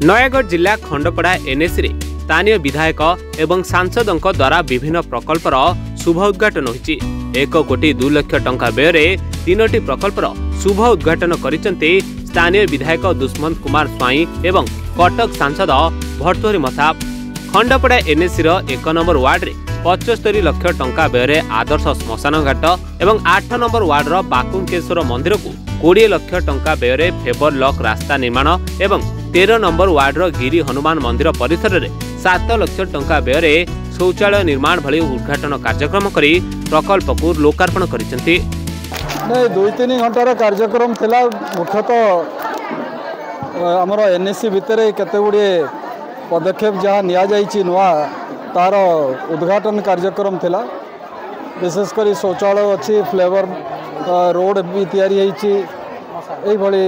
नयगढ़ जिला खंडपड़ा एनएसी रे स्थानीय विधायक एवं सांसदों द्वारा विभिन्न प्रकल्पर शुभ उद्घाटन होइछि। 1 कोटी 2 लाख टंका व्यय 3टी प्रकल्पर शुभ उद्घाटन करिसंते स्थानीय विधायक दुष्मंत कुमार स्वाई एवं कटक सांसद भर्तृहरि महताब। खंडपड़ा एनएसी रो 1 नंबर वार्ड रे 75 लाख टंका व्यय आदर्श श्मशान घाट एवं 8 नंबर वार्ड रो बाकुंकेश्वर मंदिर को 20 लाख टंका व्यय फेबर लॉक रास्ता निर्माण एवं 13 नंबर वार्ड रो गिरी हनुमान मंदिर परिसर में 7 लाख टंका व्यय शौचालय निर्माण भली उद्घाटन कार्यक्रम करी प्रकल्प को लोकार्पण करिसेंती। 2-3 घंटार कार्यक्रम थिला। मुख्यतः आमर एनएसी भितर केते गुड़े पदक्षेप जहाँ निया जाइछि नुआ तार उद्घाटन कार्यक्रम थिला। विशेषकर शौचालय अच्छी फ्लेवर रोड भी तैयारी होइछि। भली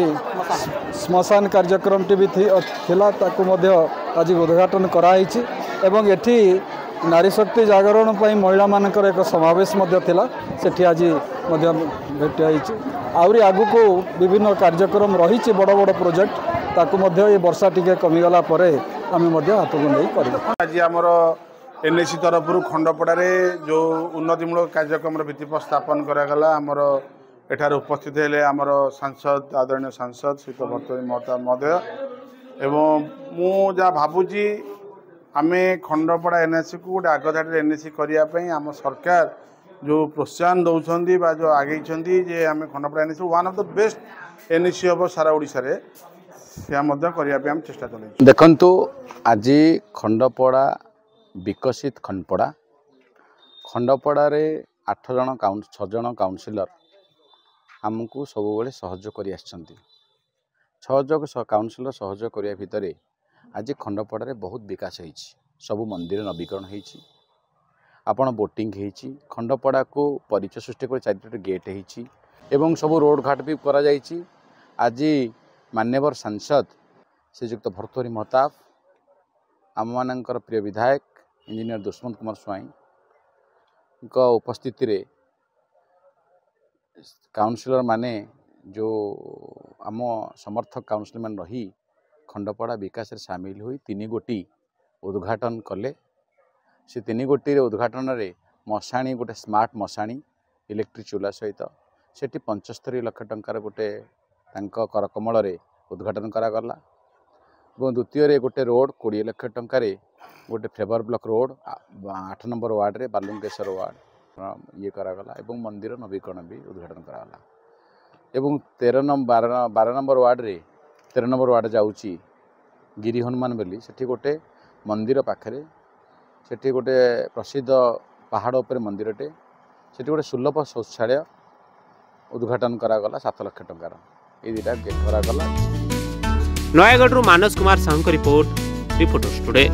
श्मशान कार्यक्रम भी थिला ताकू मध्य आज उद्घाटन कराइछि एवं एठी नारी शक्ति जागरण पर महिला मानकर एक समावेश मध्य थिला। सेठी आज मध्य भेट होइछि। आउरी आगु को विभिन्न कार्यक्रम रही बड़ बड़ प्रोजेक्ट ताकू मध्य ये वर्षा टिके कमिगला परे आमे मध्य हाथ गुंडई करिबा। आज आमर एनएसी तरफ खंडपड़ा रे जो उन्नतिमूलक कार्यक्रम भित्तिप्रस्तर स्थापन करागला। आमर एठार उपस्थित हेले आमर सांसद आदरणीय सांसद श्री भर्तृहरि महताब महोदय एवं मु जहाँ भावुची आमे खंडपड़ा एनएसी को गोटे आगधाड़ी एनएसी करने आम सरकार जो प्रोत्साहन दौरान बा जो आगे जे आम Khandapada NAC one of the best NAC हम सारा ओडिशा रे करने चेष्टा चल। देखंतु आज खंडपड़ा विकसित खंडपड़ा रे 6 जन काउंसिलर आमको सब सहयोग कर सहयोग काउंसिलर सहयोग करने भितर आज खंडपड़ा रे बहुत विकास होइछि। सब मंदिर नवीकरण होइछि। आपण बोटिंग होइछि। खंडपड़ा को परिचय सृष्टि कर 4टी गेट होइछि एवं सब रोड घाट भी करा जाइछि। आज मान्यवर सांसद श्रीयुक्त भर्तृहरि महताब आम मानकर प्रिय विधायक इंजीनियर दुष्मंत कुमार स्वाई उपस्थिति रे काउंसिलर माने जो आम समर्थक काउंसिलर मान रही खंडपड़ा विकास सामिल हुई 3 गोटी उद्घाटन कले। से 3 गोटी उद्घाटन रे मशाणी गोटे स्मार्ट मशाणी इलेक्ट्रिक चूल्हा सहित सेठी 75 लाख टंकार गोटे करकमल रे उद्घाटन करागला। और द्वितीय गोटे रोड 20 लाख टंकार गोटे favour block road 8 number ward रे बालुंकेश्वर वार्ड ये करागला एवं मंदिर नवीकरण भी उद्घाटन करागला। एवं 12 नंबर वार्ड रे 13 नंबर वार्ड जाऊँगी गिरी हनुमान बेली सेठी गोटे मंदिर पाखरे सेठी गोटे प्रसिद्ध पहाड़ उपर मंदिरटे सेठी गोटे सुलभ शौचालय उद्घाटन करागला 7 लाख टंकार ये 2टा गेट करागला। Nayagarh Manas Kumar Sahu report reporters today.